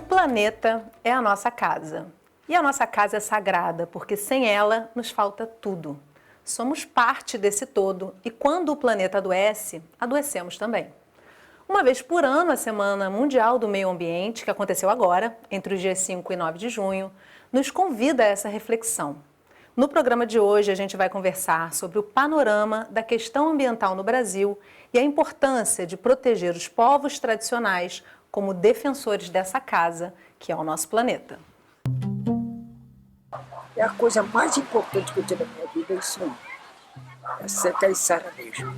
planeta é a nossa casa. E a nossa casa é sagrada, porque sem ela nos falta tudo. Somos parte desse todo e quando o planeta adoece, adoecemos também. Uma vez por ano, a Semana Mundial do Meio Ambiente, que aconteceu agora, entre os dias 5 e 9 de junho, nos convida a essa reflexão. No programa de hoje, a gente vai conversar sobre o panorama da questão ambiental no Brasil e a importância de proteger os povos tradicionais como defensores dessa casa, que é o nosso planeta. É a coisa mais importante que eu tenho na minha vida, é isso aí. É ser caiçara mesmo.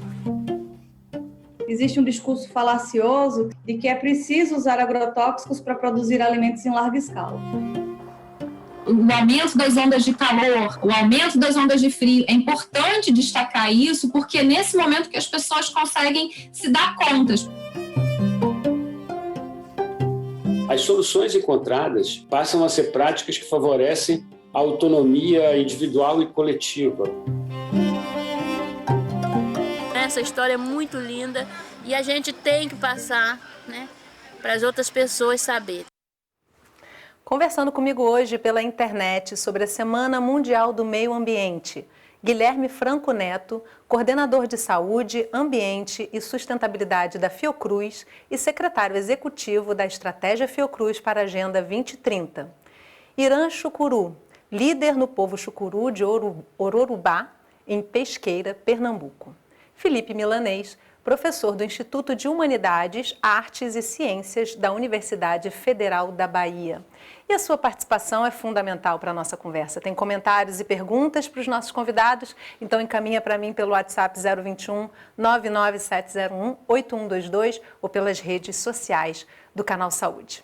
Existe um discurso falacioso de que é preciso usar agrotóxicos para produzir alimentos em larga escala. O aumento das ondas de calor, o aumento das ondas de frio, é importante destacar isso, porque é nesse momento que as pessoas conseguem se dar conta. As soluções encontradas passam a ser práticas que favorecem a autonomia individual e coletiva. Essa história é muito linda e a gente tem que passar, né, para as outras pessoas saberem. Conversando comigo hoje pela internet sobre a Semana Mundial do Meio Ambiente, Guilherme Franco Neto, coordenador de Saúde, Ambiente e Sustentabilidade da Fiocruz e secretário executivo da Estratégia Fiocruz para a Agenda 2030. Irã Chucuru, líder no povo Chucuru de Ororubá, em Pesqueira, Pernambuco. Felipe Milanês, professor do Instituto de Humanidades, Artes e Ciências da Universidade Federal da Bahia. E a sua participação é fundamental para a nossa conversa. Tem comentários e perguntas para os nossos convidados? Então encaminha para mim pelo WhatsApp 021 99701 8122 ou pelas redes sociais do Canal Saúde.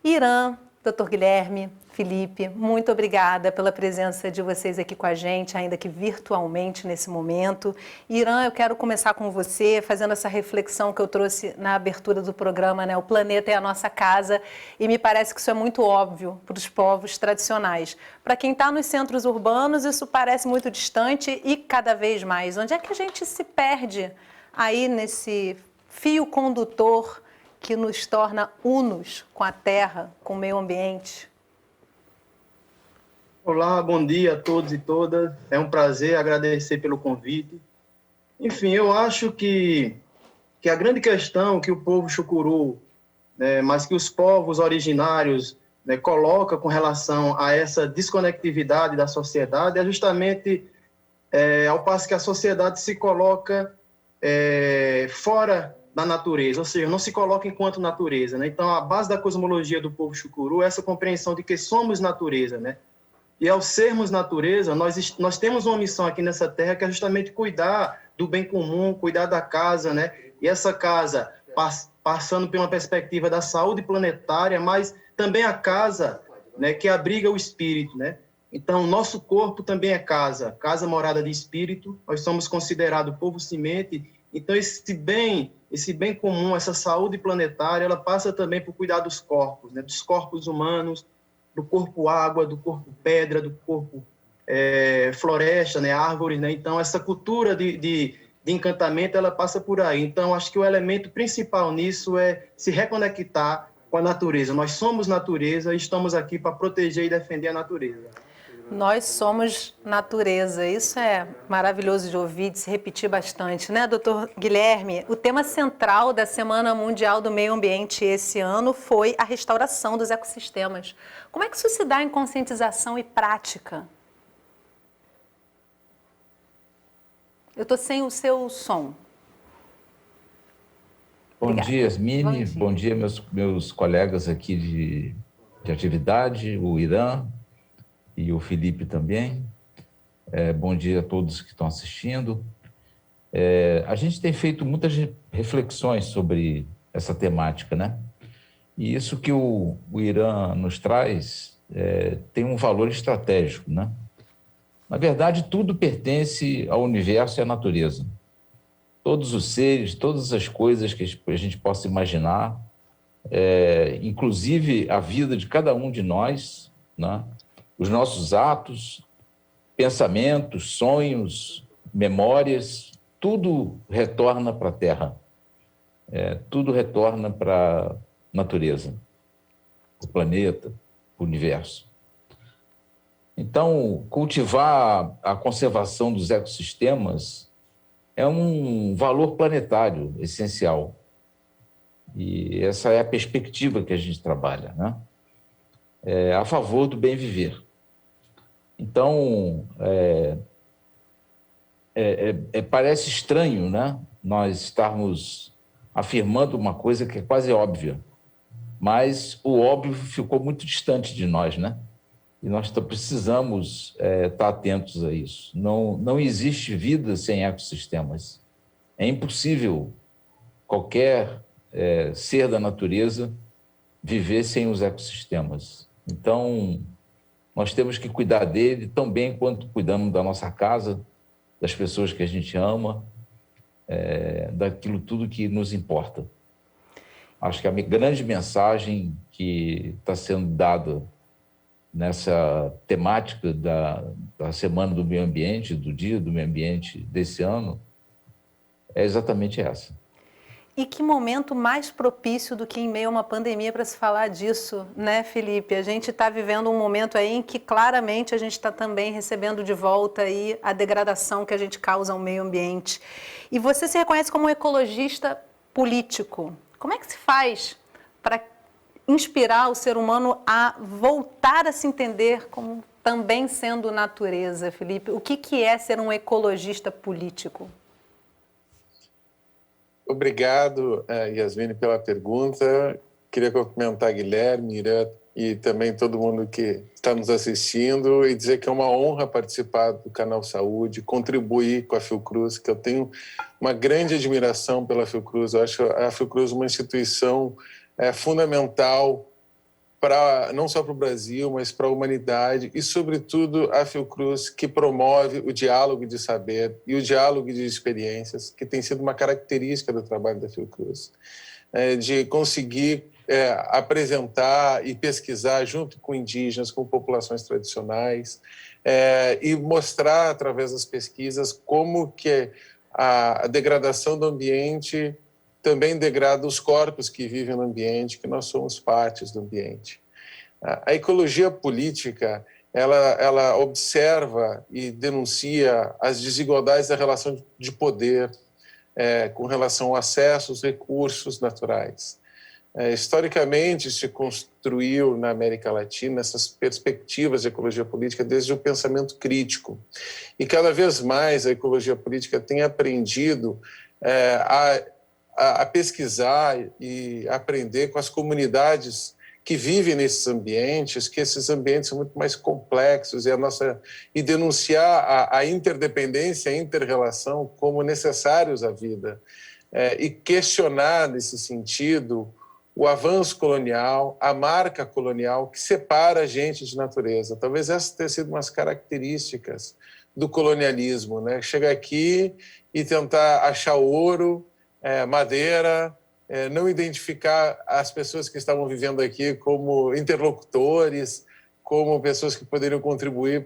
Irã, Dr. Guilherme, Felipe, muito obrigada pela presença de vocês aqui com a gente, ainda que virtualmente nesse momento. Irã, eu quero começar com você, fazendo essa reflexão que eu trouxe na abertura do programa, né? O planeta é a nossa casa e me parece que isso é muito óbvio para os povos tradicionais. Para quem está nos centros urbanos, isso parece muito distante e cada vez mais. Onde é que a gente se perde aí nesse fio condutor que nos torna unos com a terra, com o meio ambiente? Olá, bom dia a todos e todas. É um prazer, agradecer pelo convite. Enfim, eu acho que a grande questão que o povo Chucuru, né, mas que os povos originários, né, colocam com relação a essa desconectividade da sociedade é justamente ao passo que a sociedade se coloca fora da natureza, ou seja, não se coloca enquanto natureza, né? Então, a base da cosmologia do povo Chucuru é essa compreensão de que somos natureza, né? E ao sermos natureza, nós temos uma missão aqui nessa terra que é justamente cuidar do bem comum, cuidar da casa, né? E essa casa, passando por uma perspectiva da saúde planetária, mas também a casa, né, que abriga o espírito, né? Então, nosso corpo também é casa morada de espírito, nós somos considerados povo semente. Então, esse bem comum, essa saúde planetária, ela passa também por cuidar dos corpos, né? Dos corpos humanos, do corpo água, do corpo pedra, do corpo floresta, né, árvores, né? Então, essa cultura de encantamento, ela passa por aí. Então, acho que o elemento principal nisso é se reconectar com a natureza. Nós somos natureza e estamos aqui para proteger e defender a natureza. Nós somos natureza, isso é maravilhoso de ouvir, de se repetir bastante, né, doutor Guilherme? O tema central da Semana Mundial do Meio Ambiente esse ano foi a restauração dos ecossistemas. Como é que isso se dá em conscientização e prática? Eu estou sem o seu som. Bom dia, Yasmine. Bom dia, meus colegas aqui de atividade, o Irã e o Felipe também. Bom dia a todos que estão assistindo. A gente tem feito muitas reflexões sobre essa temática, né? E isso que o Irã nos traz tem um valor estratégico, né? Na verdade, tudo pertence ao universo e à natureza. Todos os seres, todas as coisas que a gente possa imaginar, inclusive a vida de cada um de nós, né? Os nossos atos, pensamentos, sonhos, memórias, tudo retorna para a Terra, tudo retorna para a natureza. para o planeta, para o universo. Então, cultivar a conservação dos ecossistemas é um valor planetário essencial. E essa é a perspectiva que a gente trabalha, né? A favor do bem viver. Então, parece estranho, né, nós estarmos afirmando uma coisa que é quase óbvia, mas o óbvio ficou muito distante de nós, né? E nós precisamos estar atentos a isso. Não existe vida sem ecossistemas. É impossível qualquer ser da natureza viver sem os ecossistemas. Então, nós temos que cuidar dele tão bem quanto cuidamos da nossa casa, das pessoas que a gente ama, daquilo tudo que nos importa. Acho que a grande mensagem que está sendo dada nessa temática da Semana do Meio Ambiente, do Dia do Meio Ambiente desse ano, é exatamente essa. E que momento mais propício do que em meio a uma pandemia para se falar disso, né, Felipe? A gente está vivendo um momento aí em que claramente a gente está também recebendo de volta aí a degradação que a gente causa ao meio ambiente. E você se reconhece como um ecologista político. Como é que se faz para inspirar o ser humano a voltar a se entender como também sendo natureza, Felipe? O que é ser um ecologista político? Obrigado, Yasmine, pela pergunta. Queria cumprimentar Guilherme, Irã e também todo mundo que está nos assistindo e dizer que é uma honra participar do Canal Saúde, contribuir com a Fiocruz, que eu tenho uma grande admiração pela Fiocruz. Eu acho a Fiocruz uma instituição fundamental não só para o Brasil, mas para a humanidade e, sobretudo, a Fiocruz, que promove o diálogo de saber e o diálogo de experiências, que tem sido uma característica do trabalho da Fiocruz, de conseguir apresentar e pesquisar junto com indígenas, com populações tradicionais, e mostrar, através das pesquisas, como que a degradação do ambiente também degrada os corpos que vivem no ambiente, que nós somos partes do ambiente. A ecologia política, ela observa e denuncia as desigualdades da relação de poder com relação ao acesso aos recursos naturais. Historicamente, se construiu na América Latina essas perspectivas de ecologia política desde o pensamento crítico. E cada vez mais a ecologia política tem aprendido a pesquisar e aprender com as comunidades que vivem nesses ambientes, que esses ambientes são muito mais complexos e denunciar a interdependência, a inter-relação como necessários à vida, e questionar nesse sentido o avanço colonial, a marca colonial que separa a gente de natureza. Talvez essa tenha sido umas características do colonialismo, né? Chegar aqui e tentar achar ouro, madeira, não identificar as pessoas que estavam vivendo aqui como interlocutores, como pessoas que poderiam contribuir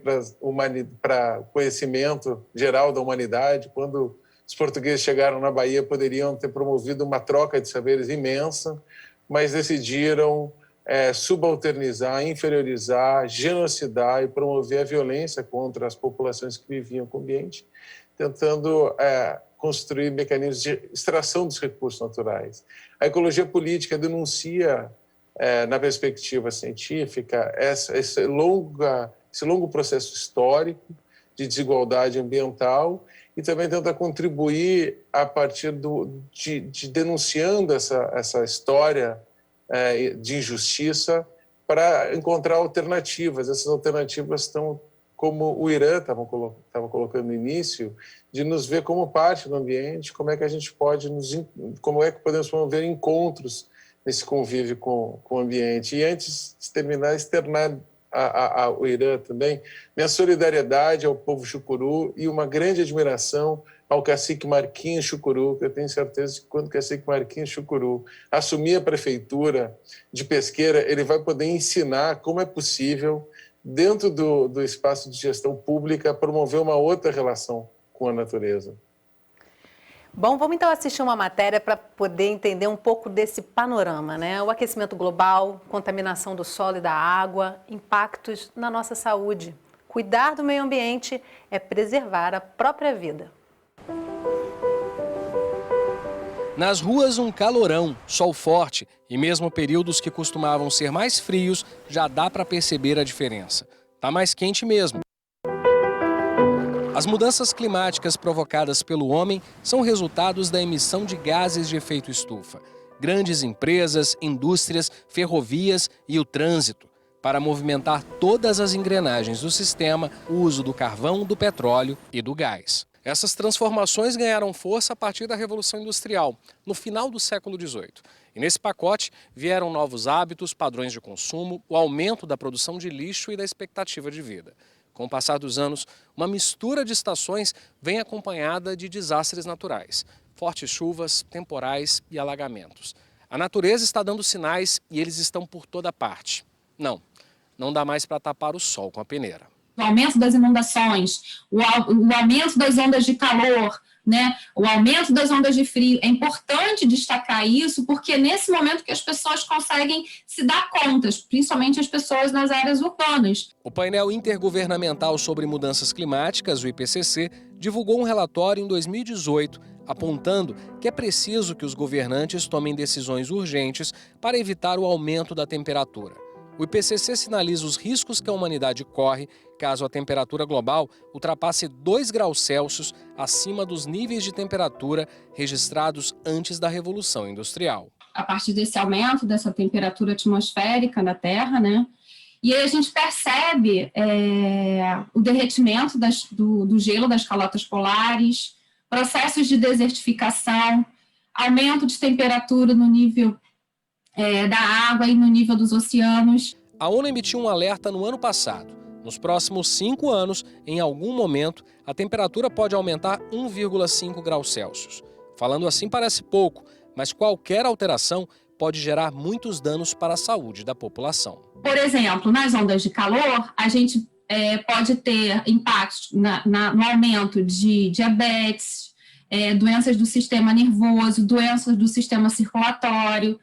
para o conhecimento geral da humanidade. Quando os portugueses chegaram na Bahia, poderiam ter promovido uma troca de saberes imensa, mas decidiram subalternizar, inferiorizar, genocidar e promover a violência contra as populações que viviam com o ambiente, tentando construir mecanismos de extração dos recursos naturais. A ecologia política denuncia, na perspectiva científica, esse longo processo histórico de desigualdade ambiental e também tenta contribuir a partir de denunciando essa história de injustiça para encontrar alternativas. Essas alternativas estão, como o Irã estava colocando no início, de nos ver como parte do ambiente, como é que a gente pode como é que podemos promover encontros nesse convívio com o ambiente. E antes de terminar, externar ao Irã também minha solidariedade ao povo chucuru e uma grande admiração ao cacique Marquinhos Chucuru, que eu tenho certeza que quando o cacique Marquinhos Chucuru assumir a prefeitura de Pesqueira, ele vai poder ensinar como é possível, dentro do espaço de gestão pública, promover uma outra relação com a natureza. Bom, vamos então assistir uma matéria para poder entender um pouco desse panorama, né? O aquecimento global, contaminação do solo e da água, impactos na nossa saúde. Cuidar do meio ambiente é preservar a própria vida. Nas ruas, um calorão, sol forte e mesmo períodos que costumavam ser mais frios, já dá para perceber a diferença. Tá mais quente mesmo. As mudanças climáticas provocadas pelo homem são resultados da emissão de gases de efeito estufa. Grandes empresas, indústrias, ferrovias e o trânsito. Para movimentar todas as engrenagens do sistema, o uso do carvão, do petróleo e do gás. Essas transformações ganharam força a partir da Revolução Industrial, no final do século XVIII. E nesse pacote vieram novos hábitos, padrões de consumo, o aumento da produção de lixo e da expectativa de vida. Com o passar dos anos, uma mistura de estações vem acompanhada de desastres naturais, fortes chuvas, temporais e alagamentos. A natureza está dando sinais e eles estão por toda parte. Não dá mais para tapar o sol com a peneira. O aumento das inundações, o aumento das ondas de calor, né? O aumento das ondas de frio. É importante destacar isso porque é nesse momento que as pessoas conseguem se dar conta, principalmente as pessoas nas áreas urbanas. O painel intergovernamental sobre mudanças climáticas, o IPCC, divulgou um relatório em 2018, apontando que é preciso que os governantes tomem decisões urgentes para evitar o aumento da temperatura. O IPCC sinaliza os riscos que a humanidade corre caso a temperatura global ultrapasse 2 graus Celsius acima dos níveis de temperatura registrados antes da Revolução Industrial. A partir desse aumento dessa temperatura atmosférica na Terra, né? E aí a gente percebe o derretimento do gelo das calotas polares, processos de desertificação, aumento de temperatura no nível da água e no nível dos oceanos. A ONU emitiu um alerta no ano passado. Nos próximos 5 anos, em algum momento, a temperatura pode aumentar 1,5 graus Celsius. Falando assim parece pouco, mas qualquer alteração pode gerar muitos danos para a saúde da população. Por exemplo, nas ondas de calor, a gente pode ter impactos no aumento de diabetes, doenças do sistema nervoso, doenças do sistema circulatório,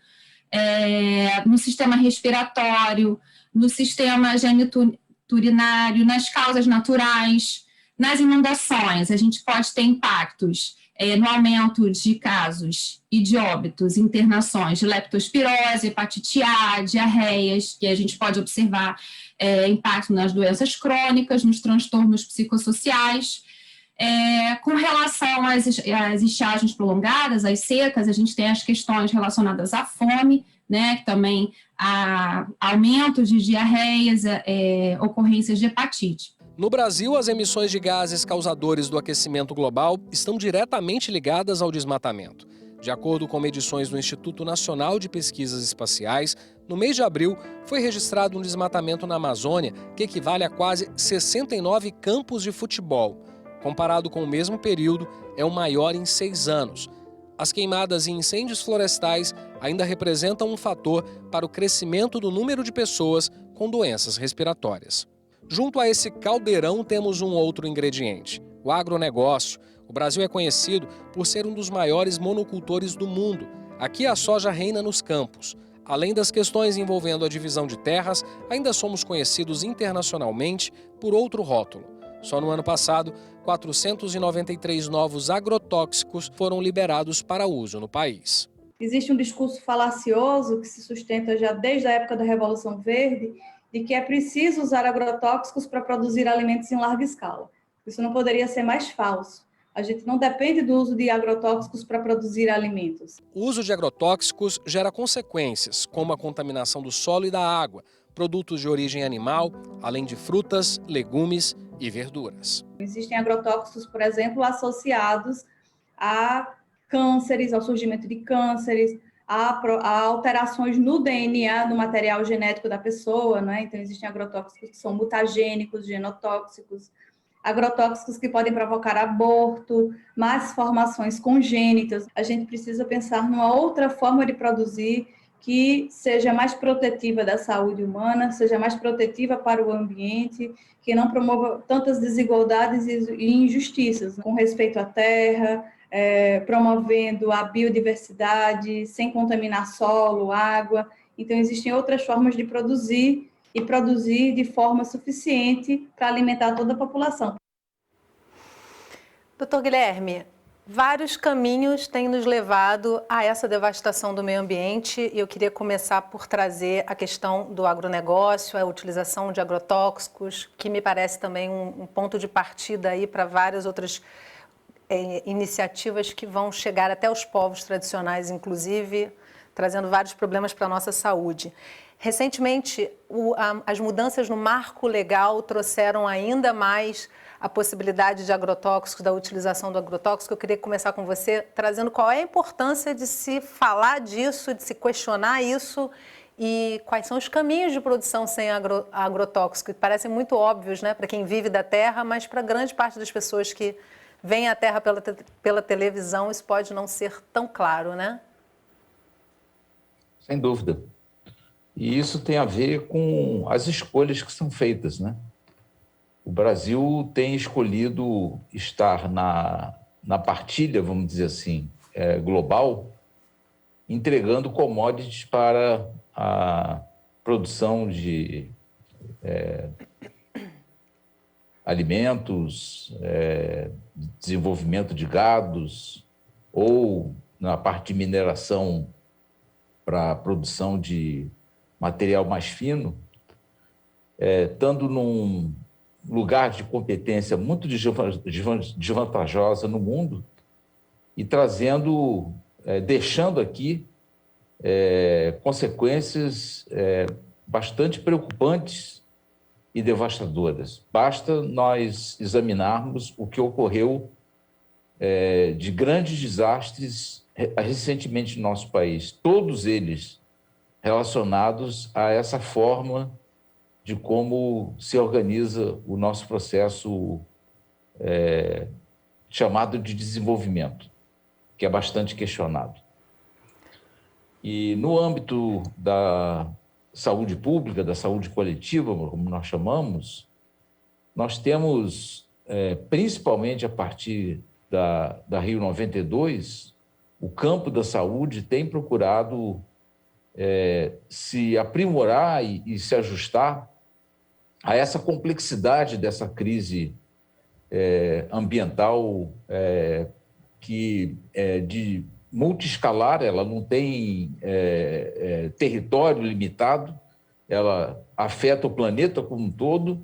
no sistema respiratório, no sistema geniturinário, nas causas naturais, nas inundações. A gente pode ter impactos no aumento de casos e de óbitos, internações de leptospirose, hepatite A, diarreias, que a gente pode observar impacto nas doenças crônicas, nos transtornos psicossociais. Com relação às estiagens prolongadas, às secas, a gente tem as questões relacionadas à fome, né, que também há aumento de diarreias, ocorrências de hepatite. No Brasil, as emissões de gases causadores do aquecimento global estão diretamente ligadas ao desmatamento. De acordo com medições do Instituto Nacional de Pesquisas Espaciais, no mês de abril foi registrado um desmatamento na Amazônia que equivale a quase 69 campos de futebol. Comparado com o mesmo período, é o maior em 6 anos. As queimadas e incêndios florestais ainda representam um fator para o crescimento do número de pessoas com doenças respiratórias. Junto a esse caldeirão temos um outro ingrediente, o agronegócio. O Brasil é conhecido por ser um dos maiores monocultores do mundo. Aqui a soja reina nos campos. Além das questões envolvendo a divisão de terras, ainda somos conhecidos internacionalmente por outro rótulo. Só no ano passado, 493 novos agrotóxicos foram liberados para uso no país. Existe um discurso falacioso que se sustenta já desde a época da Revolução Verde, de que é preciso usar agrotóxicos para produzir alimentos em larga escala. Isso não poderia ser mais falso. A gente não depende do uso de agrotóxicos para produzir alimentos. O uso de agrotóxicos gera consequências, como a contaminação do solo e da água, produtos de origem animal, além de frutas, legumes e verduras. Existem agrotóxicos, por exemplo, associados a cânceres, ao surgimento de cânceres, a alterações no DNA, no material genético da pessoa, né? Então, existem agrotóxicos que são mutagênicos, genotóxicos, agrotóxicos que podem provocar aborto, más formações congênitas. A gente precisa pensar numa outra forma de produzir que seja mais protetiva da saúde humana, seja mais protetiva para o ambiente, que não promova tantas desigualdades e injustiças com respeito à terra, promovendo a biodiversidade, sem contaminar solo, água. Então, existem outras formas de produzir e produzir de forma suficiente para alimentar toda a população. Doutor Guilherme, vários caminhos têm nos levado a essa devastação do meio ambiente e eu queria começar por trazer a questão do agronegócio, a utilização de agrotóxicos, que me parece também um ponto de partida aí para várias outras iniciativas que vão chegar até os povos tradicionais, inclusive, trazendo vários problemas para a nossa saúde. Recentemente, as mudanças no marco legal trouxeram ainda mais a possibilidade de agrotóxicos, da utilização do agrotóxico. Eu queria começar com você, trazendo qual é a importância de se falar disso, de se questionar isso e quais são os caminhos de produção sem agrotóxico, que parecem muito óbvios, né, para quem vive da terra, mas para grande parte das pessoas que veem a terra pela televisão, isso pode não ser tão claro, né? Sem dúvida. E isso tem a ver com as escolhas que são feitas, né? O Brasil tem escolhido estar na partilha, vamos dizer assim, global, entregando commodities para a produção de alimentos, desenvolvimento de gados, ou na parte de mineração para a produção de material mais fino, estando num lugar de competência muito desvantajosa no mundo e trazendo, deixando aqui consequências bastante preocupantes e devastadoras. Basta nós examinarmos o que ocorreu de grandes desastres recentemente no nosso país, todos eles relacionados a essa forma de como se organiza o nosso processo chamado de desenvolvimento, que é bastante questionado. E no âmbito da saúde pública, da saúde coletiva, como nós chamamos, nós temos, principalmente a partir da Rio 92, o campo da saúde tem procurado se aprimorar e se ajustar a essa complexidade dessa crise ambiental que é de multiescalar, ela não tem território limitado, ela afeta o planeta como um todo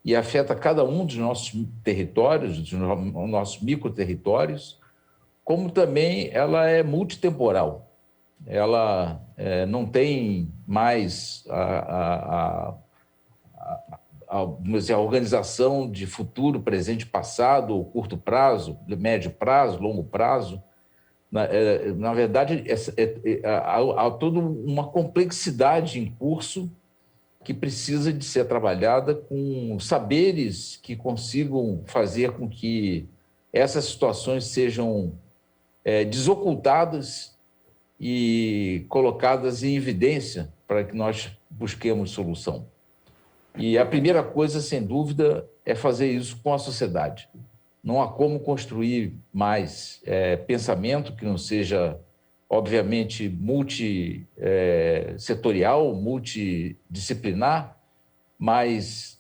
e afeta cada um dos nossos territórios, dos nossos microterritórios, como também ela é multitemporal. Ela não tem mais a organização de futuro, presente, passado, ou curto prazo, médio prazo, longo prazo. Na verdade, há toda uma complexidade em curso que precisa de ser trabalhada com saberes que consigam fazer com que essas situações sejam desocultadas e colocadas em evidência para que nós busquemos solução. E a primeira coisa, sem dúvida, é fazer isso com a sociedade. Não há como construir mais pensamento que não seja, obviamente, multissetorial, multidisciplinar, mas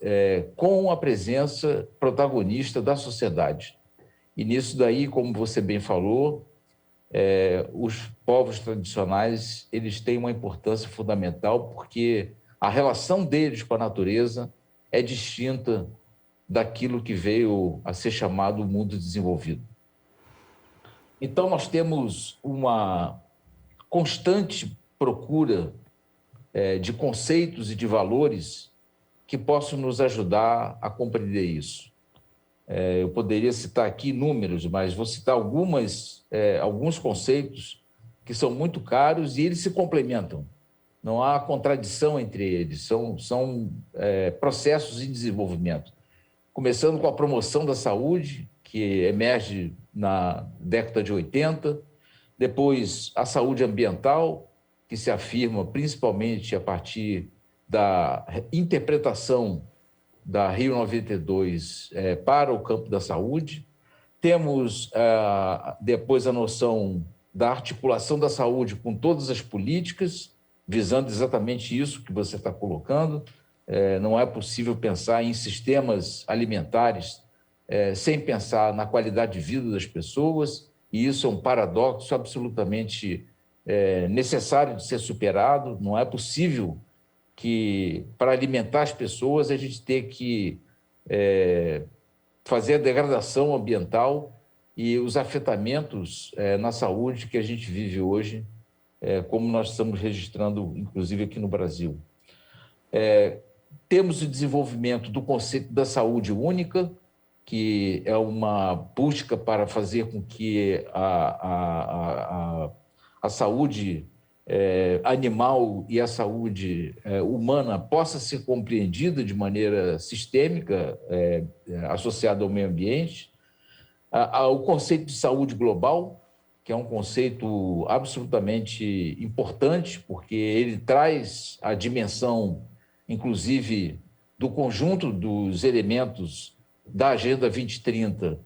com a presença protagonista da sociedade. E nisso daí, como você bem falou, os povos tradicionais eles têm uma importância fundamental porque a relação deles com a natureza é distinta daquilo que veio a ser chamado mundo desenvolvido. Então, nós temos uma constante procura de conceitos e de valores que possam nos ajudar a compreender isso. Eu poderia citar aqui números, mas vou citar alguns conceitos que são muito caros e eles se complementam. Não há contradição entre eles, são processos em desenvolvimento. Começando com a promoção da saúde, que emerge na década de 80, depois a saúde ambiental, que se afirma principalmente a partir da interpretação da Rio 92 para o campo da saúde, Temos depois a noção da articulação da saúde com todas as políticas, visando exatamente isso que você está colocando. Não é possível pensar em sistemas alimentares sem pensar na qualidade de vida das pessoas, e isso é um paradoxo absolutamente necessário de ser superado. Não é possível que, para alimentar as pessoas, a gente tenha que fazer a degradação ambiental e os afetamentos na saúde que a gente vive hoje, como nós estamos registrando, inclusive aqui no Brasil. Temos o desenvolvimento do conceito da saúde única, que é uma busca para fazer com que a saúde animal e a saúde humana possa ser compreendida de maneira sistêmica, associada ao meio ambiente. O conceito de saúde global, que é um conceito absolutamente importante, porque ele traz a dimensão, inclusive, do conjunto dos elementos da Agenda 2030,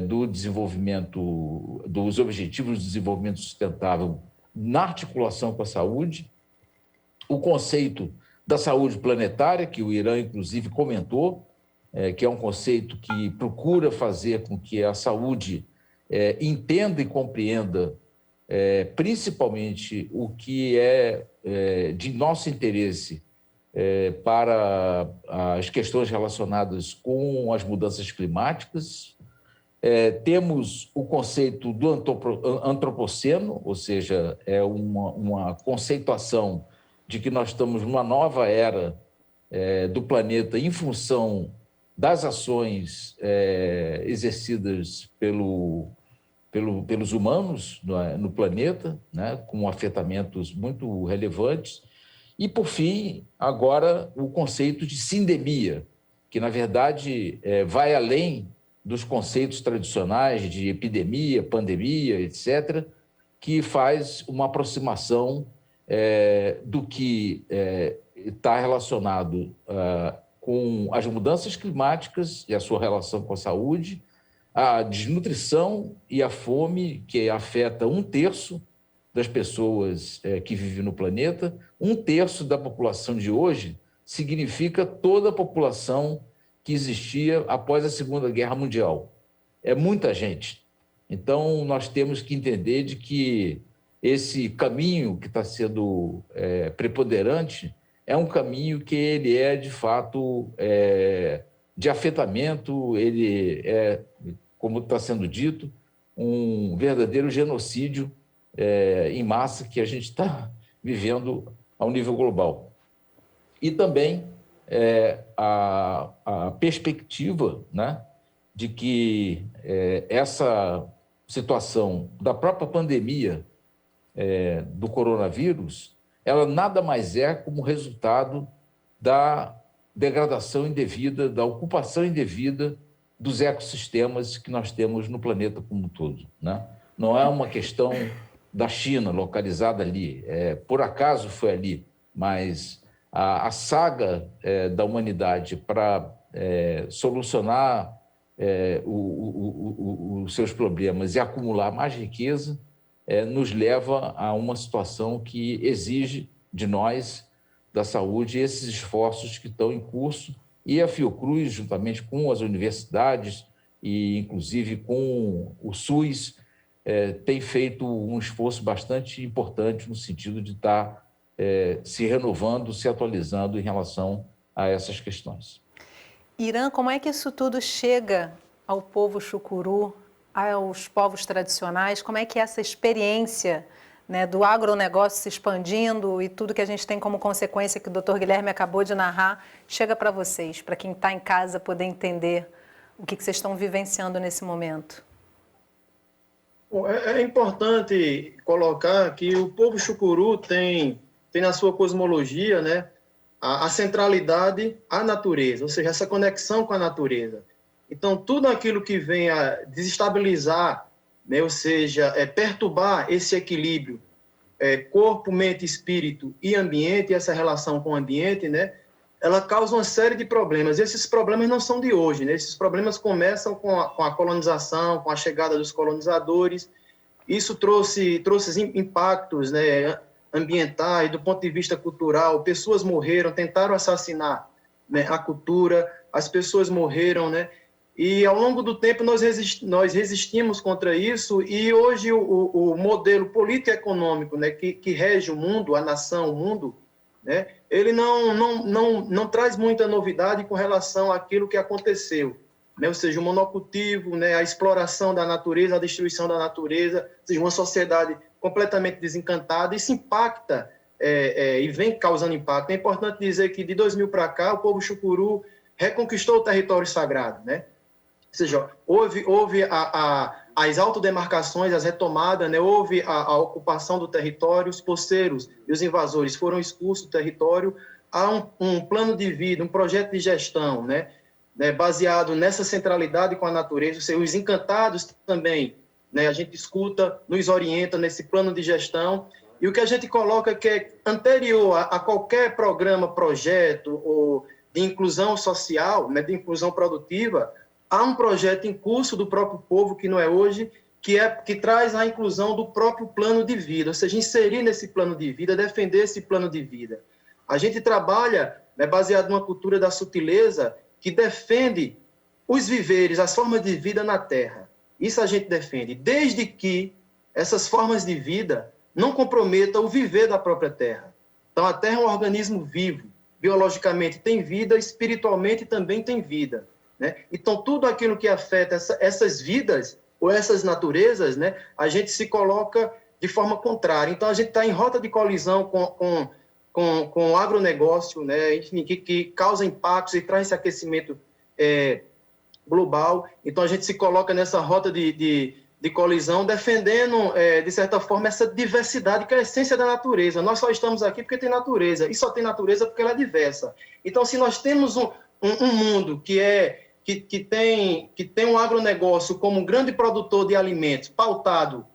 do desenvolvimento, dos Objetivos de Desenvolvimento Sustentável, na articulação com a saúde. O conceito da saúde planetária, que o Irã, inclusive, comentou, que é um conceito que procura fazer com que a saúde entenda e compreenda principalmente o que é de nosso interesse para as questões relacionadas com as mudanças climáticas. Temos o conceito do antropoceno, ou seja, é uma conceituação de que nós estamos numa nova era do planeta em função das ações exercidas pelos humanos no planeta, né, com afetamentos muito relevantes. E, por fim, agora o conceito de sindemia, que, na verdade, vai além dos conceitos tradicionais de epidemia, pandemia, etc., que faz uma aproximação do que está relacionado com as mudanças climáticas e a sua relação com a saúde, a desnutrição e a fome, que afeta 1/3 das pessoas que vivem no planeta. 1/3 da população de hoje significa toda a população que existia após a Segunda Guerra Mundial. É muita gente. Então, nós temos que entender de que esse caminho que está sendo preponderante é um caminho que ele é, de fato, de afetamento, ele é, como está sendo dito, um verdadeiro genocídio em massa que a gente está vivendo ao nível global. E também a perspectiva, né, de que essa situação da própria pandemia do coronavírus, ela nada mais é como resultado da degradação indevida, da ocupação indevida dos ecossistemas que nós temos no planeta como um todo, né? Não é uma questão da China, localizada ali, por acaso foi ali, mas a saga da humanidade para solucionar os seus problemas e acumular mais riqueza nos leva a uma situação que exige de nós, da saúde, esses esforços que estão em curso, e a Fiocruz, juntamente com as universidades e, inclusive, com o SUS, tem feito um esforço bastante importante no sentido de estar se renovando, se atualizando em relação a essas questões. Irã, como é que isso tudo chega ao povo chucuru, aos povos tradicionais? Como é que essa experiência, né, do agronegócio se expandindo e tudo que a gente tem como consequência que o Dr. Guilherme acabou de narrar, chega para vocês, para quem está em casa poder entender o que vocês estão vivenciando nesse momento? Bom, é importante colocar que o povo chucuru tem na sua cosmologia, né, a centralidade à natureza, ou seja, essa conexão com a natureza. Então, tudo aquilo que vem a desestabilizar, né, ou seja, perturbar esse equilíbrio corpo, mente, espírito e ambiente, essa relação com o ambiente, né, ela causa uma série de problemas. E esses problemas não são de hoje, né? Esses problemas começam com a colonização, com a chegada dos colonizadores. Isso trouxe impactos, né, ambientais, do ponto de vista cultural. Pessoas morreram, tentaram assassinar, né, a cultura, as pessoas morreram, né? E ao longo do tempo nós resistimos contra isso, e hoje o modelo político-econômico, né, que rege o mundo, a nação, o mundo, né, ele não traz muita novidade com relação àquilo que aconteceu, né? Ou seja, o monocultivo, né, a exploração da natureza, a destruição da natureza, ou seja, uma sociedade completamente desencantada. Isso impacta e vem causando impacto. É importante dizer que de 2000 para cá o povo chucuru reconquistou o território sagrado, né? Ou seja, houve as autodemarcações, as retomadas, né? Houve a ocupação do território, os poceiros e os invasores foram expulsos do território. Há um plano de vida, um projeto de gestão, né, baseado nessa centralidade com a natureza. Ou seja, os encantados também, né, a gente escuta, nos orienta nesse plano de gestão. E o que a gente coloca que é anterior a qualquer programa, projeto ou de inclusão social, né, de inclusão produtiva, há um projeto em curso do próprio povo, que não é hoje, que traz a inclusão do próprio plano de vida, ou seja, inserir nesse plano de vida, defender esse plano de vida. A gente trabalha, né, baseado numa cultura da sutileza que defende os viveres, as formas de vida na Terra. Isso a gente defende, desde que essas formas de vida não comprometam o viver da própria Terra. Então, a Terra é um organismo vivo, biologicamente tem vida, espiritualmente também tem vida, né? Então, tudo aquilo que afeta essas vidas ou essas naturezas, né, a gente se coloca de forma contrária. Então, a gente está em rota de colisão com o agronegócio, né, enfim, que causa impactos e traz esse aquecimento global. Então, a gente se coloca nessa rota de colisão, defendendo, de certa forma, essa diversidade que é a essência da natureza. Nós só estamos aqui porque tem natureza, e só tem natureza porque ela é diversa. Então, se nós temos um mundo que tem um agronegócio como um grande produtor de alimentos, pautado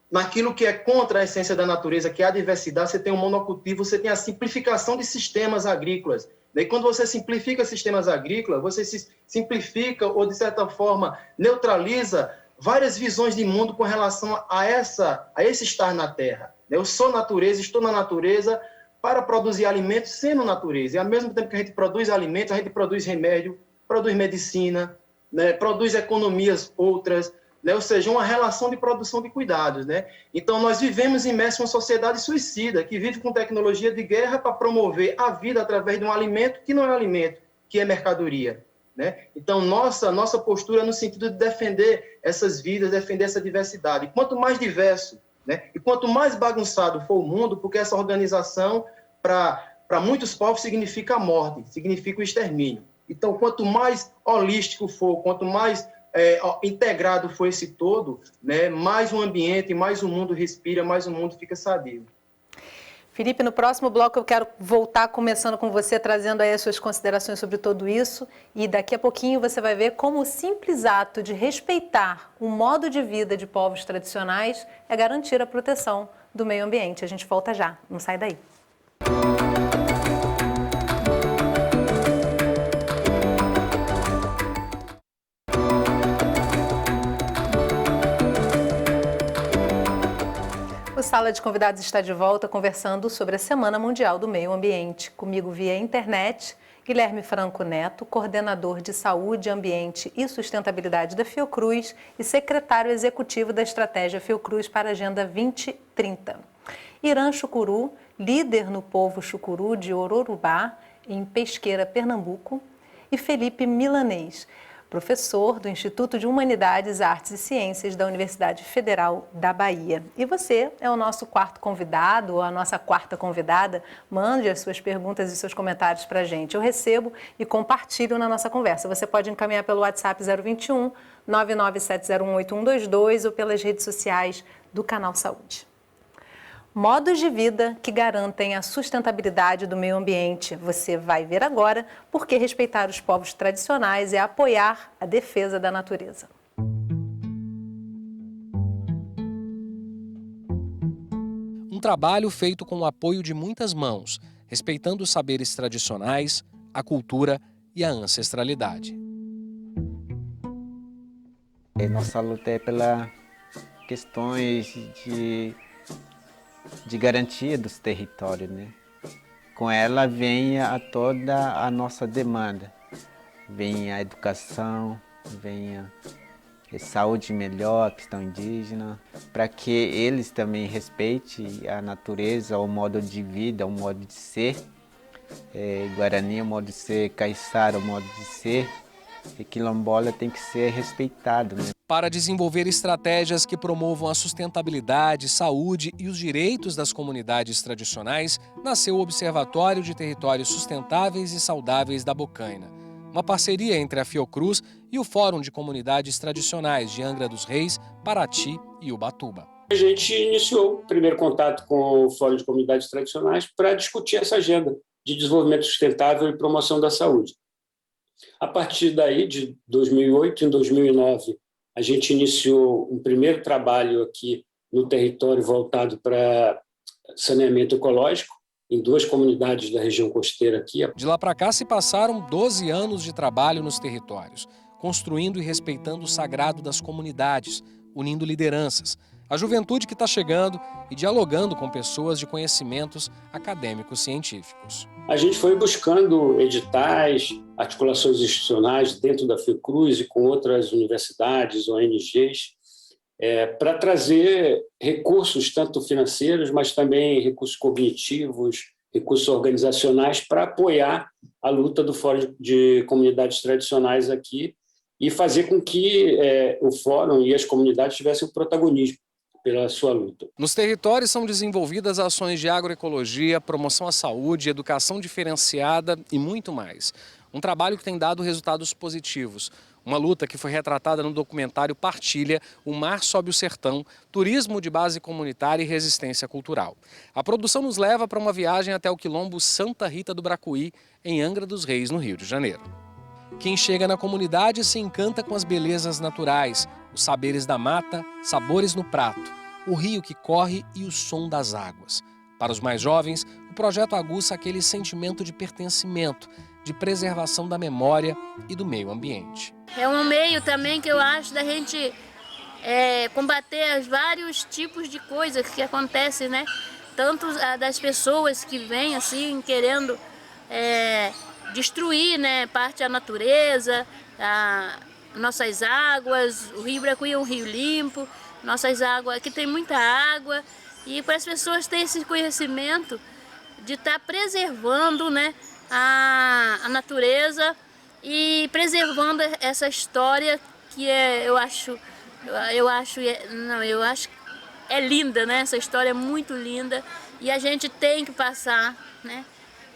naquilo que é contra a essência da natureza, que é a diversidade, você tem um monocultivo, você tem a simplificação de sistemas agrícolas. E quando você simplifica sistemas agrícolas, você se simplifica ou, de certa forma, neutraliza várias visões de mundo com relação a esse estar na Terra. Eu sou natureza, estou na natureza para produzir alimentos sendo natureza. E ao mesmo tempo que a gente produz alimentos, a gente produz remédio, produz medicina, né, produz economias outras, né, ou seja, uma relação de produção de cuidados, né? Então, nós vivemos imersos em uma sociedade suicida, que vive com tecnologia de guerra para promover a vida através de um alimento que não é alimento, que é mercadoria, né? Então, nossa postura é no sentido de defender essas vidas, defender essa diversidade. E quanto mais diverso, né, e quanto mais bagunçado for o mundo, porque essa organização, para muitos povos, significa a morte, significa o extermínio. Então, quanto mais holístico for, quanto mais integrado for esse todo, né, mais o ambiente, mais o mundo respira, mais o mundo fica sadio. Felipe, no próximo bloco eu quero voltar começando com você, trazendo aí as suas considerações sobre tudo isso, e daqui a pouquinho você vai ver como o simples ato de respeitar o modo de vida de povos tradicionais é garantir a proteção do meio ambiente. A gente volta já, não sai daí. O Sala de Convidados está de volta conversando sobre a Semana Mundial do Meio Ambiente. Comigo via internet, Guilherme Franco Neto, coordenador de Saúde, Ambiente e Sustentabilidade da Fiocruz e secretário executivo da Estratégia Fiocruz para a Agenda 2030. Irã Chucuru, líder no povo chucuru de Ororubá, em Pesqueira, Pernambuco. E Felipe Milanês, professor do Instituto de Humanidades, Artes e Ciências da Universidade Federal da Bahia. E você é o nosso quarto convidado, ou a nossa quarta convidada. Mande as suas perguntas e seus comentários para a gente. Eu recebo e compartilho na nossa conversa. Você pode encaminhar pelo WhatsApp 021 997018122 ou pelas redes sociais do Canal Saúde. Modos de vida que garantem a sustentabilidade do meio ambiente. Você vai ver agora porque respeitar os povos tradicionais é apoiar a defesa da natureza. Um trabalho feito com o apoio de muitas mãos, respeitando os saberes tradicionais, a cultura e a ancestralidade. Nossa luta é pelas questões de garantia dos territórios, né? Com ela vem toda a nossa demanda. Vem a educação, vem a saúde melhor, a questão indígena, para que eles também respeitem a natureza, o modo de vida, o modo de ser. Guarani, o modo de ser, caiçara, o modo de ser, e quilombola tem que ser respeitado, né? Para desenvolver estratégias que promovam a sustentabilidade, saúde e os direitos das comunidades tradicionais, nasceu o Observatório de Territórios Sustentáveis e Saudáveis da Bocaina, uma parceria entre a Fiocruz e o Fórum de Comunidades Tradicionais de Angra dos Reis, Paraty e Ubatuba. A gente iniciou o primeiro contato com o Fórum de Comunidades Tradicionais para discutir essa agenda de desenvolvimento sustentável e promoção da saúde. A partir daí, de 2008 e 2009, a gente iniciou um primeiro trabalho aqui no território voltado para saneamento ecológico, em 2 comunidades da região costeira aqui. De lá para cá se passaram 12 anos de trabalho nos territórios, construindo e respeitando o sagrado das comunidades, unindo lideranças, a juventude que está chegando e dialogando com pessoas de conhecimentos acadêmicos científicos. A gente foi buscando editais, articulações institucionais dentro da Fiocruz e com outras universidades, ONGs, para trazer recursos, tanto financeiros, mas também recursos cognitivos, recursos organizacionais, para apoiar a luta do Fórum de Comunidades Tradicionais aqui e fazer com que o Fórum e as comunidades tivessem o protagonismo pela sua luta. Nos territórios são desenvolvidas ações de agroecologia, promoção à saúde, educação diferenciada e muito mais. Um trabalho que tem dado resultados positivos. Uma luta que foi retratada no documentário Partilha, O Mar Sobe o Sertão, Turismo de Base Comunitária e Resistência Cultural. A produção nos leva para uma viagem até o quilombo Santa Rita do Bracuí, em Angra dos Reis, no Rio de Janeiro. Quem chega na comunidade se encanta com as belezas naturais, os saberes da mata, sabores no prato, o rio que corre e o som das águas. Para os mais jovens, o projeto aguça aquele sentimento de pertencimento, de preservação da memória e do meio ambiente. É um meio também que eu acho da gente combater os vários tipos de coisas que acontecem, né? Tanto das pessoas que vêm assim querendo destruir, né, parte da natureza, nossas águas. O Rio Bracuí é um rio limpo, nossas águas, aqui tem muita água, e para as pessoas terem esse conhecimento de estar preservando, né, a natureza e preservando essa história que eu acho linda, né? Essa história é muito linda e a gente tem que passar, né,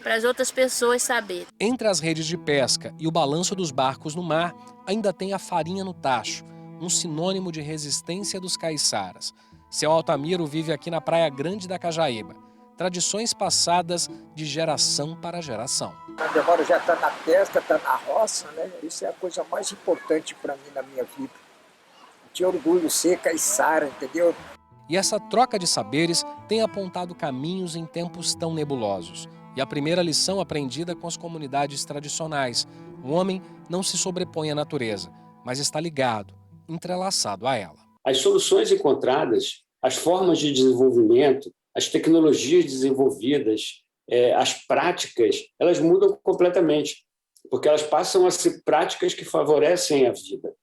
para as outras pessoas saberem. Entre as redes de pesca e o balanço dos barcos no mar, ainda tem a farinha no tacho, um sinônimo de resistência dos caiçaras. Seu Altamiro vive aqui na Praia Grande da Cajaíba. Tradições passadas de geração para geração. Agora já está na pesca, está na roça, né? Isso é a coisa mais importante para mim na minha vida. Eu tinha orgulho de ser caiçara, entendeu? E essa troca de saberes tem apontado caminhos em tempos tão nebulosos. E a primeira lição aprendida com as comunidades tradicionais: o homem não se sobrepõe à natureza, mas está ligado, entrelaçado a ela. As soluções encontradas, as formas de desenvolvimento, as tecnologias desenvolvidas, as práticas, elas mudam completamente, porque elas passam a ser práticas que favorecem a vida,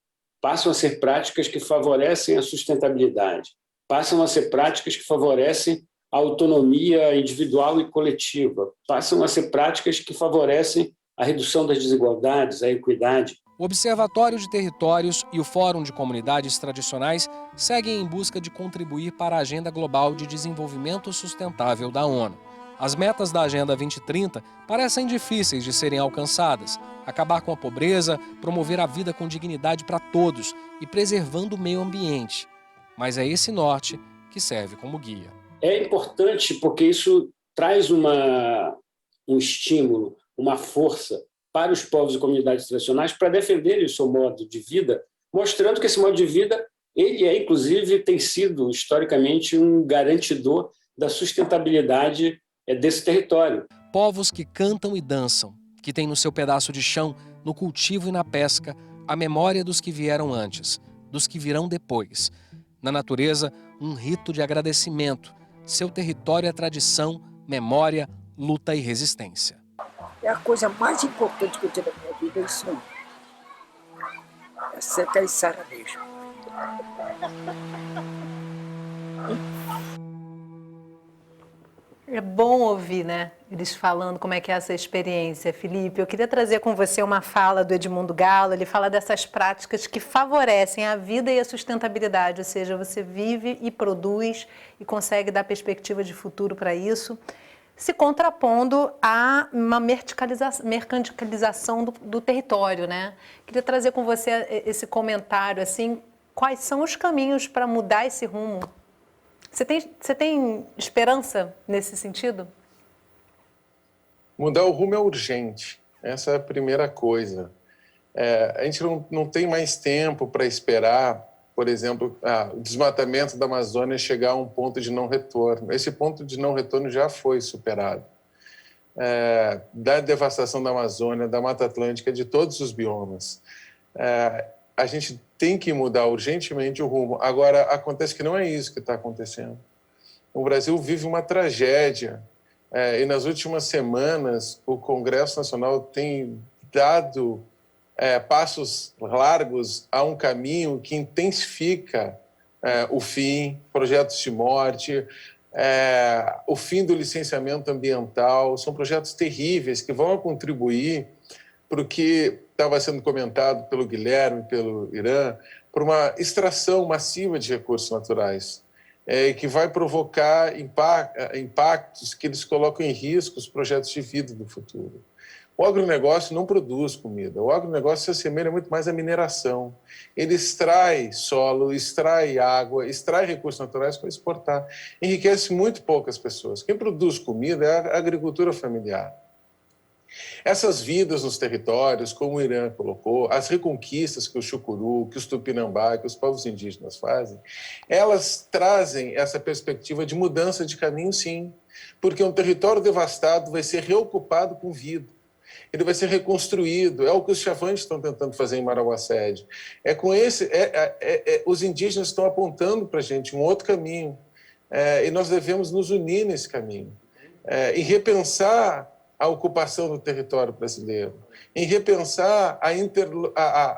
passam a ser práticas que favorecem a sustentabilidade, passam a ser práticas que favorecem a autonomia individual e coletiva, passam a ser práticas que favorecem a redução das desigualdades, a equidade. O Observatório de Territórios e o Fórum de Comunidades Tradicionais seguem em busca de contribuir para a Agenda Global de Desenvolvimento Sustentável da ONU. As metas da Agenda 2030 parecem difíceis de serem alcançadas: acabar com a pobreza, promover a vida com dignidade para todos e preservando o meio ambiente. Mas é esse norte que serve como guia. É importante porque isso traz um estímulo, uma força para os povos e comunidades tradicionais para defenderem o seu modo de vida, mostrando que esse modo de vida, inclusive, tem sido, historicamente, um garantidor da sustentabilidade desse território. Povos que cantam e dançam, que tem no seu pedaço de chão, no cultivo e na pesca, a memória dos que vieram antes, dos que virão depois. Na natureza, um rito de agradecimento. Seu território é tradição, memória, luta e resistência. É a coisa mais importante que eu tenho na minha vida, é isso aí. É ser caiçara mesmo. É bom ouvir, né? Eles falando como é que é essa experiência. Felipe, eu queria trazer com você uma fala do Edmundo Galo. Ele fala dessas práticas que favorecem a vida e a sustentabilidade, ou seja, você vive e produz e consegue dar perspectiva de futuro para isso, se contrapondo a uma mercantilização do território, né? Queria trazer com você esse comentário, assim, quais são os caminhos para mudar esse rumo? Você tem esperança nesse sentido? Mudar o rumo é urgente. Essa é a primeira coisa. A gente não tem mais tempo para esperar, por exemplo, o desmatamento da Amazônia chegar a um ponto de não retorno. Esse ponto de não retorno já foi superado. Da devastação da Amazônia, da Mata Atlântica, de todos os biomas. A gente tem que mudar urgentemente o rumo. Agora, acontece que não é isso que está acontecendo. O Brasil vive uma tragédia. E nas últimas semanas, o Congresso Nacional tem dado passos largos a um caminho que intensifica o fim, projetos de morte, o fim do licenciamento ambiental. São projetos terríveis que vão contribuir para o que estava sendo comentado pelo Guilherme, pelo Irã, por uma extração massiva de recursos naturais, que vai provocar impactos que eles colocam em risco os projetos de vida do futuro. O agronegócio não produz comida, o agronegócio se assemelha muito mais à mineração. Ele extrai solo, extrai água, extrai recursos naturais para exportar. Enriquece muito poucas pessoas. Quem produz comida é a agricultura familiar. Essas vidas nos territórios, como o Irã colocou, as reconquistas que o Chucuru, que os Tupinambá, que os povos indígenas fazem, elas trazem essa perspectiva de mudança de caminho, sim, porque um território devastado vai ser reocupado com vida. Ele vai ser reconstruído. É o que os chavantes estão tentando fazer em Marauacédio. Os indígenas estão apontando para a gente um outro caminho, e nós devemos nos unir nesse caminho e repensar a ocupação do território brasileiro, em repensar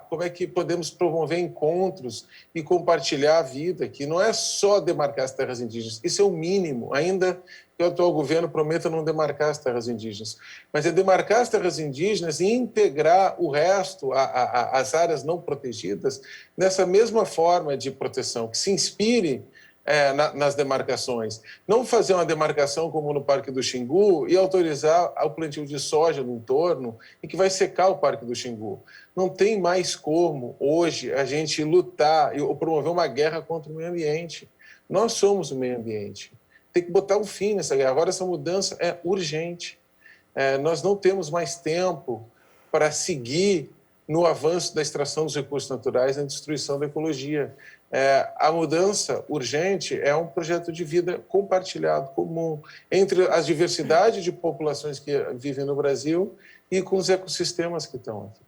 como é que podemos promover encontros e compartilhar a vida, que não é só demarcar as terras indígenas, isso é o mínimo, ainda que o atual governo prometa não demarcar as terras indígenas, mas é demarcar as terras indígenas e integrar o resto, as áreas não protegidas, nessa mesma forma de proteção, que se inspire nas demarcações. Não fazer uma demarcação como no Parque do Xingu e autorizar o plantio de soja no entorno e que vai secar o Parque do Xingu. Não tem mais como, hoje, a gente lutar ou promover uma guerra contra o meio ambiente. Nós somos o meio ambiente. Tem que botar um fim nessa guerra. Agora, essa mudança é urgente. Nós não temos mais tempo para seguir no avanço da extração dos recursos naturais e na destruição da ecologia. A mudança urgente é um projeto de vida compartilhado, comum, entre as diversidades de populações que vivem no Brasil e com os ecossistemas que estão aqui.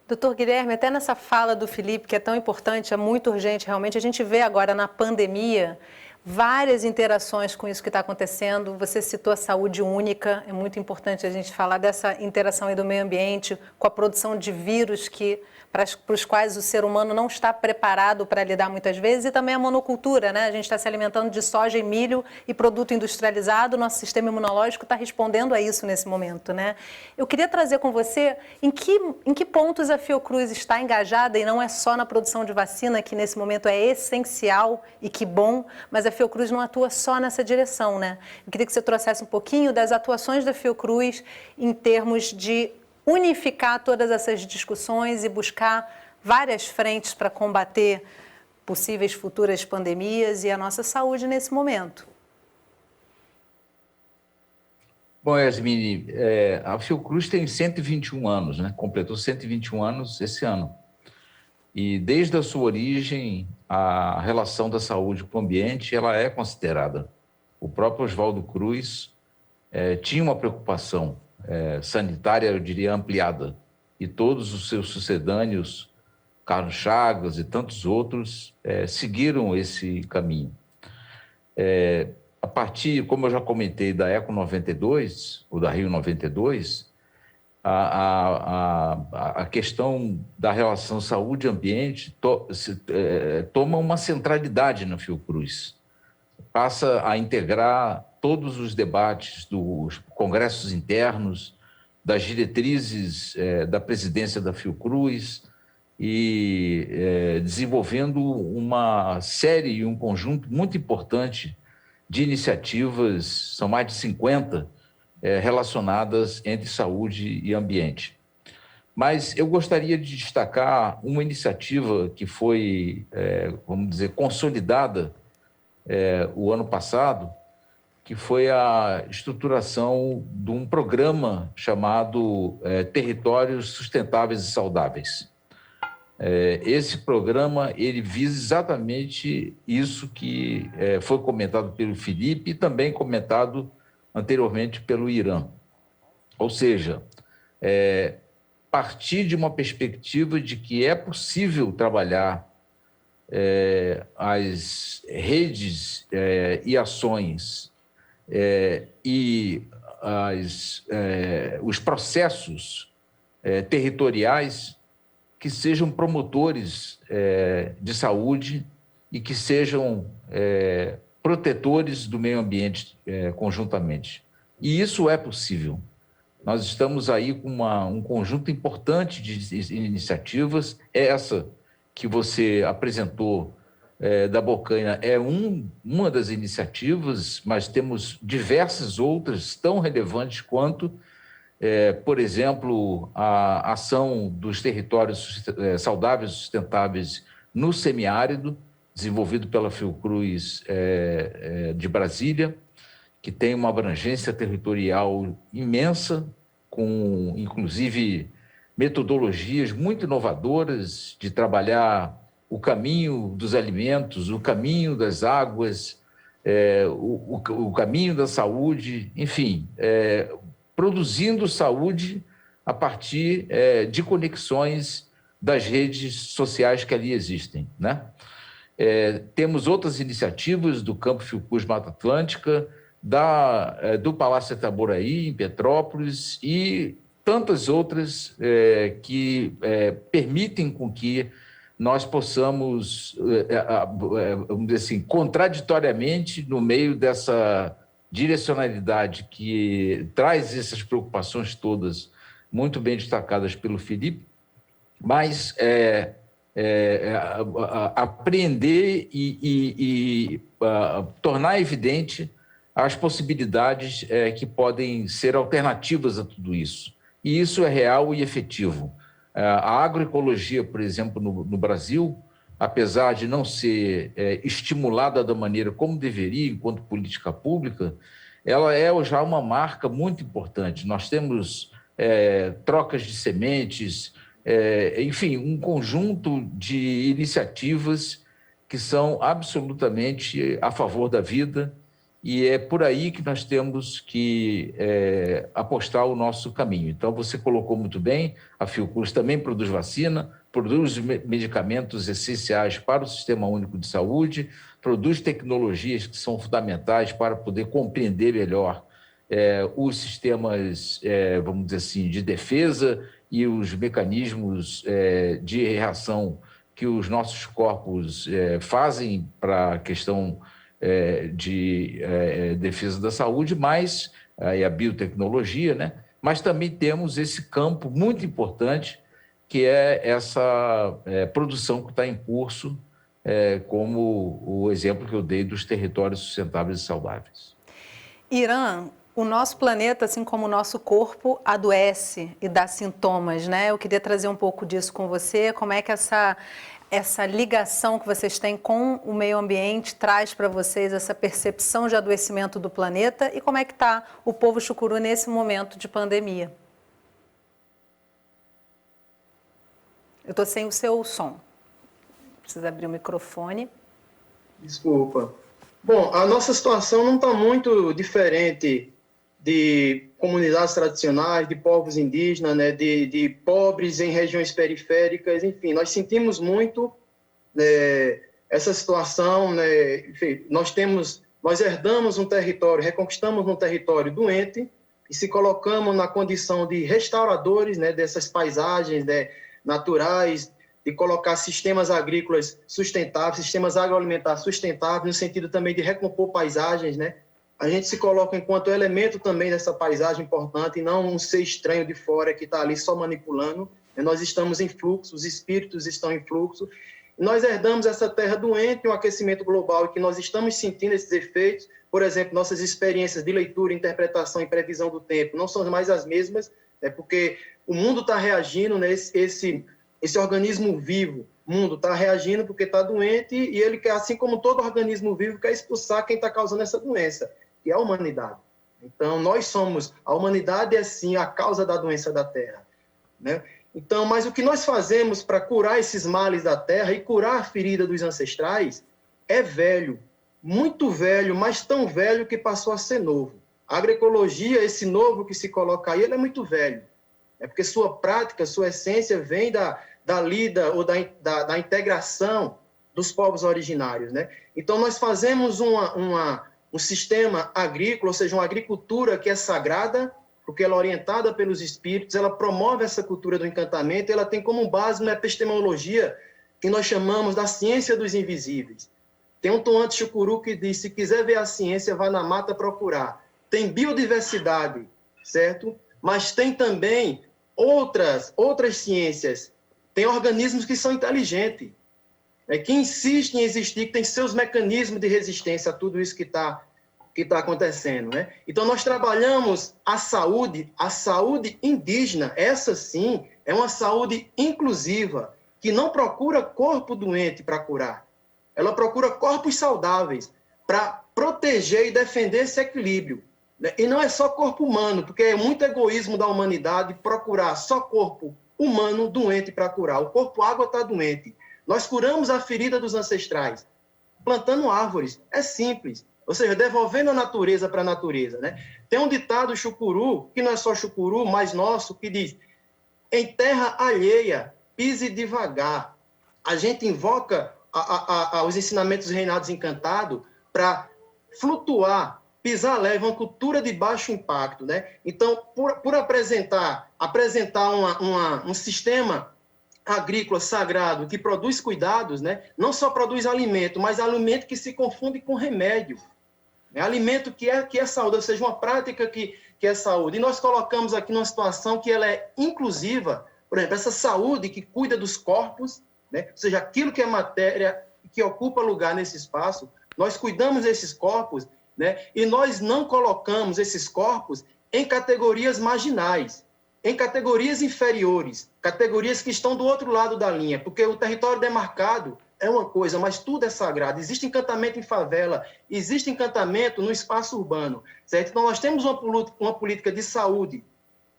Doutor Guilherme, até nessa fala do Felipe, que é tão importante, é muito urgente realmente, a gente vê agora na pandemia várias interações com isso que está acontecendo. Você citou a saúde única, é muito importante a gente falar dessa interação aí do meio ambiente com a produção de vírus para os quais o ser humano não está preparado para lidar muitas vezes, e também a monocultura, né? A gente está se alimentando de soja e milho e produto industrializado, nosso sistema imunológico está respondendo a isso nesse momento, né? Eu queria trazer com você em que pontos a Fiocruz está engajada, e não é só na produção de vacina, que nesse momento é essencial e que bom, mas a Fiocruz não atua só nessa direção, né? Eu queria que você trouxesse um pouquinho das atuações da Fiocruz em termos de unificar todas essas discussões e buscar várias frentes para combater possíveis futuras pandemias e a nossa saúde nesse momento. Bom, Yasmine, a Fiocruz tem 121 anos, né? Completou 121 anos esse ano. E desde a sua origem, a relação da saúde com o ambiente, ela é considerada. O próprio Oswaldo Cruz tinha uma preocupação sanitária, eu diria, ampliada. E todos os seus sucedâneos, Carlos Chagas e tantos outros, seguiram esse caminho. A partir, como eu já comentei, da Eco 92, ou da Rio 92, a questão da relação saúde-ambiente toma uma centralidade na Fiocruz. Passa a integrar todos os debates dos congressos internos, das diretrizes da presidência da Fiocruz e desenvolvendo uma série e um conjunto muito importante de iniciativas, são mais de 50, relacionadas entre saúde e ambiente. Mas eu gostaria de destacar uma iniciativa que foi, vamos dizer, consolidada o ano passado, que foi a estruturação de um programa chamado Territórios Sustentáveis e Saudáveis. Esse programa ele visa exatamente isso que foi comentado pelo Felipe e também comentado anteriormente pelo Irã. Ou seja, partir de uma perspectiva de que é possível trabalhar as redes e ações e os processos territoriais que sejam promotores de saúde e que sejam protetores do meio ambiente conjuntamente. E isso é possível. Nós estamos aí com um conjunto importante de iniciativas. Essa que você apresentou da Bocaina é uma das iniciativas, mas temos diversas outras tão relevantes quanto, por exemplo, a ação dos territórios saudáveis e sustentáveis no semiárido, desenvolvido pela Fiocruz de Brasília, que tem uma abrangência territorial imensa, com, inclusive, metodologias muito inovadoras de trabalhar o caminho dos alimentos, o caminho das águas, o caminho da saúde, enfim, produzindo saúde a partir de conexões das redes sociais que ali existem, né? Temos outras iniciativas do Campo Fiocruz Mata Atlântica, do Palácio Itaboraí, em Petrópolis, e tantas outras que permitem com que nós possamos, vamos dizer assim, contraditoriamente, no meio dessa direcionalidade que traz essas preocupações todas, muito bem destacadas pelo Felipe, mas apreender e tornar evidente as possibilidades que podem ser alternativas a tudo isso. E isso é real e efetivo. A agroecologia, por exemplo, no Brasil, apesar de não ser estimulada da maneira como deveria, enquanto política pública, ela é já uma marca muito importante. Nós temos trocas de sementes, enfim, um conjunto de iniciativas que são absolutamente a favor da vida, e é por aí que nós temos que apostar o nosso caminho. Então, você colocou muito bem, a Fiocruz também produz vacina, produz medicamentos essenciais para o Sistema Único de Saúde, produz tecnologias que são fundamentais para poder compreender melhor os sistemas, vamos dizer assim, de defesa e os mecanismos de reação que os nossos corpos fazem para a questão de defesa da saúde, mas a biotecnologia, né? Mas também temos esse campo muito importante, que é essa produção que está em curso, como o exemplo que eu dei dos territórios sustentáveis e saudáveis. Irã, o nosso planeta, assim como o nosso corpo, adoece e dá sintomas, né? Eu queria trazer um pouco disso com você, como é que essa ligação que vocês têm com o meio ambiente traz para vocês essa percepção de adoecimento do planeta e como é que está o povo chucuru nesse momento de pandemia? Eu estou sem o seu som. Precisa abrir o microfone. Desculpa. Bom, a nossa situação não está muito diferente de comunidades tradicionais, de povos indígenas, né, de pobres em regiões periféricas, enfim, nós sentimos muito essa situação, né, enfim, nós herdamos um território, reconquistamos um território doente e se colocamos na condição de restauradores, né, dessas paisagens, né, naturais, de colocar sistemas agrícolas sustentáveis, sistemas agroalimentares sustentáveis, no sentido também de recompor paisagens, né? A gente se coloca enquanto elemento também dessa paisagem importante e não um ser estranho de fora que está ali só manipulando. Nós estamos em fluxo, os espíritos estão em fluxo. Nós herdamos essa terra doente, um aquecimento global, e que nós estamos sentindo esses efeitos. Por exemplo, nossas experiências de leitura, interpretação e previsão do tempo não são mais as mesmas, né? Porque o mundo está reagindo, né? Esse organismo vivo, o mundo está reagindo porque está doente e ele quer, assim como todo organismo vivo, quer expulsar quem está causando essa doença, que é a humanidade. Então, a humanidade é sim a causa da doença da Terra, né? Então, mas o que nós fazemos para curar esses males da Terra e curar a ferida dos ancestrais é velho, muito velho, mas tão velho que passou a ser novo. A agroecologia, esse novo que se coloca aí, ele é muito velho. É porque sua prática, sua essência vem da lida ou da integração dos povos originários, né? Então, nós fazemos um sistema agrícola, ou seja, uma agricultura que é sagrada, porque ela é orientada pelos espíritos, ela promove essa cultura do encantamento, ela tem como base uma epistemologia que nós chamamos da ciência dos invisíveis. Tem um Toante Chucuru que diz, se quiser ver a ciência, vá na mata procurar. Tem biodiversidade, certo? Mas tem também outras ciências, tem organismos que são inteligentes, que insistem em existir, que têm seus mecanismos de resistência a tudo isso que tá acontecendo, né? Então, nós trabalhamos a saúde indígena, essa sim, é uma saúde inclusiva, que não procura corpo doente para curar, ela procura corpos saudáveis para proteger e defender esse equilíbrio. E não é só corpo humano, porque é muito egoísmo da humanidade procurar só corpo humano doente para curar. O corpo água está doente. Nós curamos a ferida dos ancestrais, plantando árvores. É simples. Ou seja, devolvendo a natureza para a natureza, né? Tem um ditado chucuru, que não é só chucuru, mas nosso, que diz, em terra alheia, pise devagar. A gente invoca os ensinamentos reinados encantados para flutuar, pisar leve, uma cultura de baixo impacto, né? Então, por apresentar um sistema agrícola sagrado que produz cuidados, né? Não só produz alimento, mas alimento que se confunde com remédio. É alimento que é saúde, ou seja, uma prática que é saúde. E nós colocamos aqui numa situação que ela é inclusiva, por exemplo, essa saúde que cuida dos corpos, né? Ou seja, aquilo que é matéria, que ocupa lugar nesse espaço, nós cuidamos desses corpos, né? E nós não colocamos esses corpos em categorias marginais, em categorias inferiores, categorias que estão do outro lado da linha, porque o território demarcado é uma coisa, mas tudo é sagrado. Existe encantamento em favela, existe encantamento no espaço urbano, certo? Então, nós temos uma política de saúde,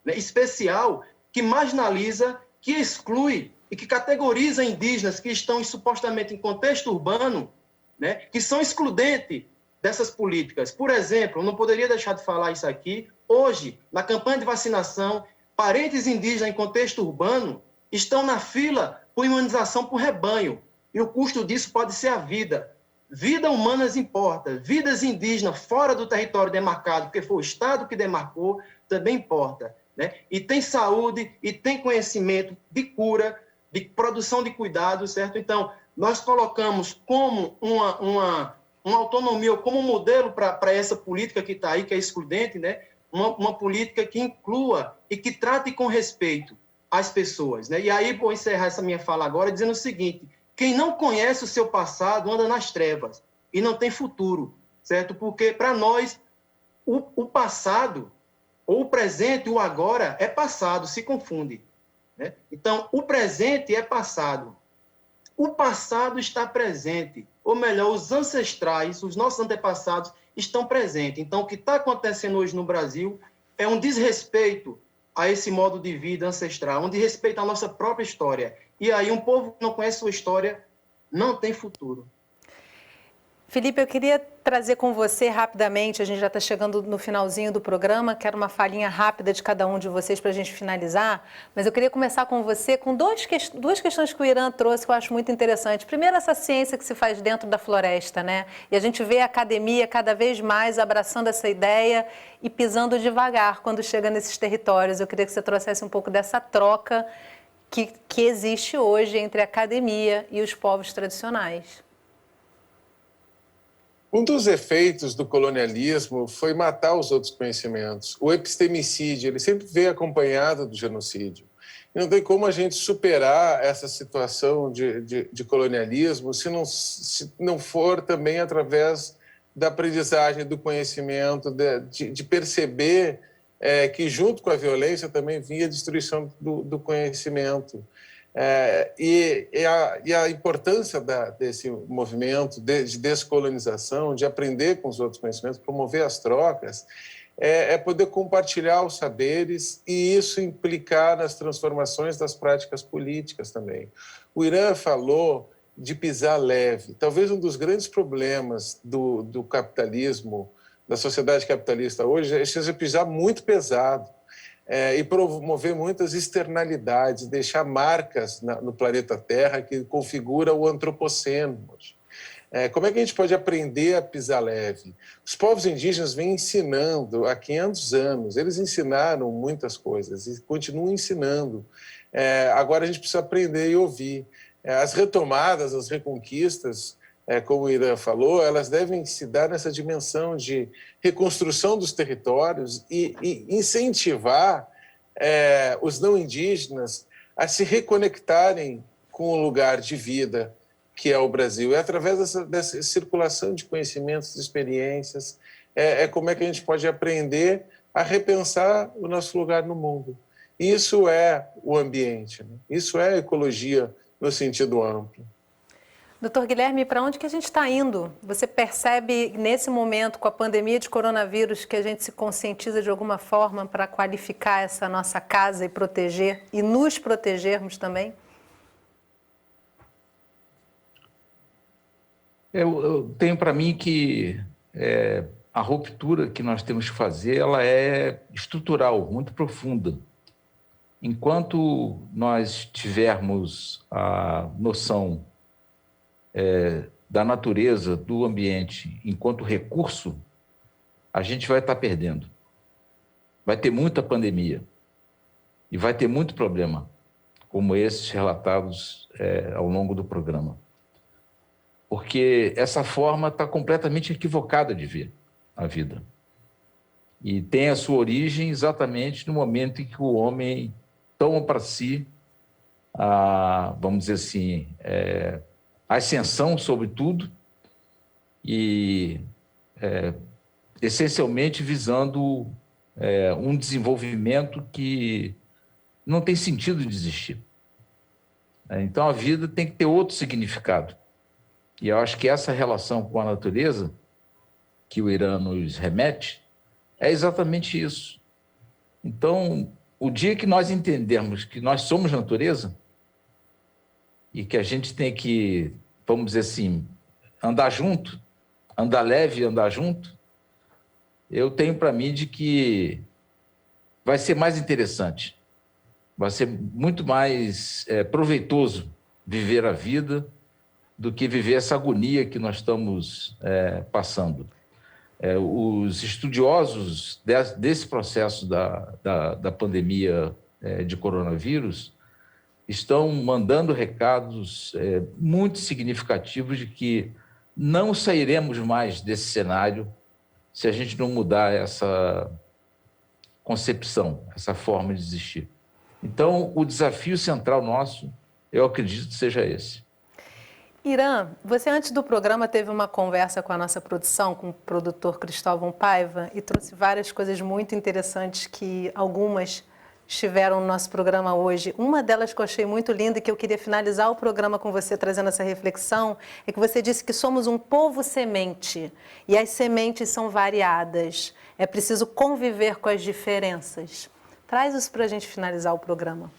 né, especial, que marginaliza, que exclui e que categoriza indígenas que estão supostamente em contexto urbano, né, que são excludentes dessas políticas. Por exemplo, eu não poderia deixar de falar isso aqui, hoje, na campanha de vacinação, parentes indígenas em contexto urbano estão na fila por imunização por rebanho, e o custo disso pode ser a vida. Vidas humanas importa, vidas indígenas fora do território demarcado, porque foi o Estado que demarcou, também importa, né? E tem saúde, e tem conhecimento de cura, de produção de cuidados, certo? Então, nós colocamos como uma autonomia, ou como modelo para essa política que está aí, que é excludente, né? Uma política que inclua e que trate com respeito as pessoas, né? E aí vou encerrar essa minha fala agora dizendo o seguinte: quem não conhece o seu passado anda nas trevas e não tem futuro, certo? Porque para nós o passado, ou o presente, o agora é passado, se confunde, né? Então, o presente é passado. O passado está presente, ou melhor, os ancestrais, os nossos antepassados estão presentes. Então, o que está acontecendo hoje no Brasil é um desrespeito a esse modo de vida ancestral, um desrespeito à nossa própria história. E aí, um povo que não conhece sua história não tem futuro. Felipe, eu queria trazer com você rapidamente, a gente já está chegando no finalzinho do programa, quero uma falinha rápida de cada um de vocês para a gente finalizar, mas eu queria começar com você com duas questões que o Irã trouxe que eu acho muito interessante. Primeiro, essa ciência que se faz dentro da floresta, né? E a gente vê a academia cada vez mais abraçando essa ideia e pisando devagar quando chega nesses territórios. Eu queria que você trouxesse um pouco dessa troca que existe hoje entre a academia e os povos tradicionais. Um dos efeitos do colonialismo foi matar os outros conhecimentos. O epistemicídio, ele sempre veio acompanhado do genocídio. E não tem como a gente superar essa situação de colonialismo se não for também através da aprendizagem, do conhecimento, de perceber que junto com a violência também vinha a destruição do conhecimento. E a importância desse movimento de descolonização, de aprender com os outros conhecimentos, promover as trocas, é poder compartilhar os saberes e isso implicar nas transformações das práticas políticas também. O Irã falou de pisar leve. Talvez um dos grandes problemas do capitalismo, da sociedade capitalista hoje, seja pisar muito pesado. E promover muitas externalidades, deixar marcas no planeta Terra que configura o antropoceno. Como é que a gente pode aprender a pisar leve? Os povos indígenas vêm ensinando há 500 anos, eles ensinaram muitas coisas e continuam ensinando. Agora a gente precisa aprender e ouvir. As retomadas, as reconquistas, como o Irã falou, elas devem se dar nessa dimensão de reconstrução dos territórios e incentivar os não indígenas a se reconectarem com o lugar de vida que é o Brasil. É através dessa circulação de conhecimentos, de experiências, como é que a gente pode aprender a repensar o nosso lugar no mundo. Isso é o ambiente, né? Isso é a ecologia no sentido amplo. Doutor Guilherme, para onde que a gente está indo? Você percebe nesse momento, com a pandemia de coronavírus, que a gente se conscientiza de alguma forma para qualificar essa nossa casa e proteger, e nos protegermos também? Eu tenho para mim que a ruptura que nós temos que fazer, ela é estrutural, muito profunda. Enquanto nós tivermos a noção da natureza, do ambiente, enquanto recurso, a gente vai estar perdendo. Vai ter muita pandemia e vai ter muito problema, como esses relatados ao longo do programa. Porque essa forma está completamente equivocada de ver a vida. E tem a sua origem exatamente no momento em que o homem toma para si, vamos dizer assim, a ascensão sobre tudo e, essencialmente, visando um desenvolvimento que não tem sentido de existir. Então, a vida tem que ter outro significado. E eu acho que essa relação com a natureza, que o Irã nos remete, é exatamente isso. Então, o dia que nós entendermos que nós somos natureza, e que a gente tem que, vamos dizer assim, andar junto, andar leve, andar junto, eu tenho para mim de que vai ser mais interessante, vai ser muito mais proveitoso viver a vida do que viver essa agonia que nós estamos passando. Os estudiosos desse processo da pandemia de coronavírus estão mandando recados muito significativos de que não sairemos mais desse cenário se a gente não mudar essa concepção, essa forma de existir. Então, o desafio central nosso, eu acredito, seja esse. Irã, você antes do programa teve uma conversa com a nossa produção, com o produtor Cristóvão Paiva, e trouxe várias coisas muito interessantes que algumas estiveram no nosso programa hoje. Uma delas que eu achei muito linda e que eu queria finalizar o programa com você trazendo essa reflexão é que você disse que somos um povo semente e as sementes são variadas. É preciso conviver com as diferenças. Traz isso para a gente finalizar o programa.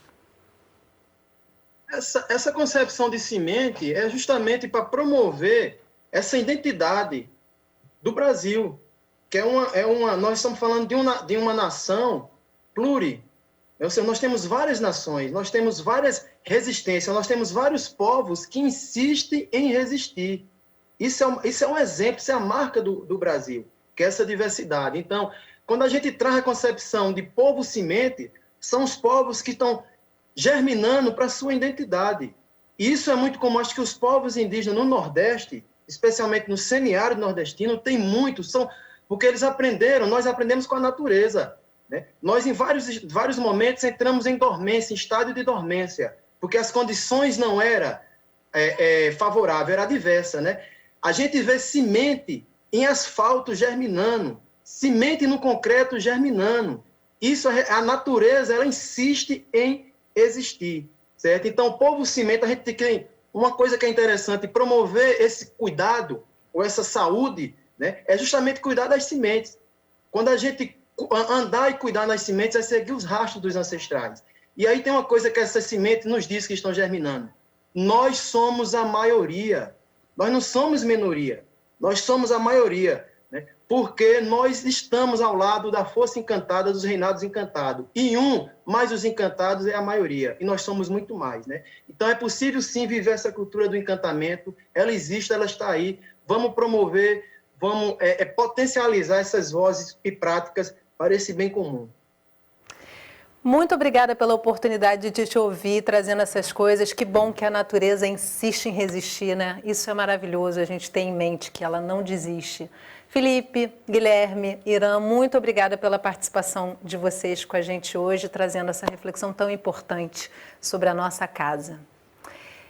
Essa concepção de semente é justamente para promover essa identidade do Brasil, que nós estamos falando de uma nação pluri. Ou seja, nós temos várias nações, nós temos várias resistências, nós temos vários povos que insistem em resistir. Isso é um exemplo, isso é a marca do Brasil, que é essa diversidade. Então, quando a gente traz a concepção de povo semente, são os povos que estão germinando para a sua identidade. E isso é muito comum. Acho que os povos indígenas no Nordeste, especialmente no semiárido nordestino, tem muito, porque eles aprenderam, nós aprendemos com a natureza. Né? Nós, em vários momentos, entramos em dormência, em estádio de dormência, porque as condições não eram favoráveis, era adversa. Né? A gente vê semente em asfalto germinando, semente no concreto germinando. Isso, a natureza, ela insiste em existir, certo? Então, o povo semente, a gente tem que... Uma coisa que é interessante, promover esse cuidado, ou essa saúde, né, é justamente cuidar das sementes. Quando a gente andar e cuidar das sementes, é seguir os rastros dos ancestrais. E aí tem uma coisa que essas sementes nos diz que estão germinando. Nós somos a maioria. Nós não somos minoria. Nós somos a maioria. Né? Porque nós estamos ao lado da força encantada dos reinados encantados. E mais os encantados é a maioria. E nós somos muito mais. Né? Então é possível sim viver essa cultura do encantamento. Ela existe, ela está aí. Vamos promover, vamos potencializar essas vozes e práticas para esse bem comum. Muito obrigada pela oportunidade de te ouvir, trazendo essas coisas. Que bom que a natureza insiste em resistir, né? Isso é maravilhoso, a gente tem em mente que ela não desiste. Felipe, Guilherme, Irã, muito obrigada pela participação de vocês com a gente hoje, trazendo essa reflexão tão importante sobre a nossa casa.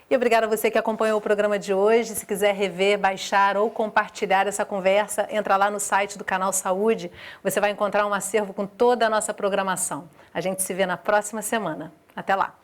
E obrigada a você que acompanhou o programa de hoje. Se quiser rever, baixar ou compartilhar essa conversa, entra lá no site do Canal Saúde. Você vai encontrar um acervo com toda a nossa programação. A gente se vê na próxima semana. Até lá!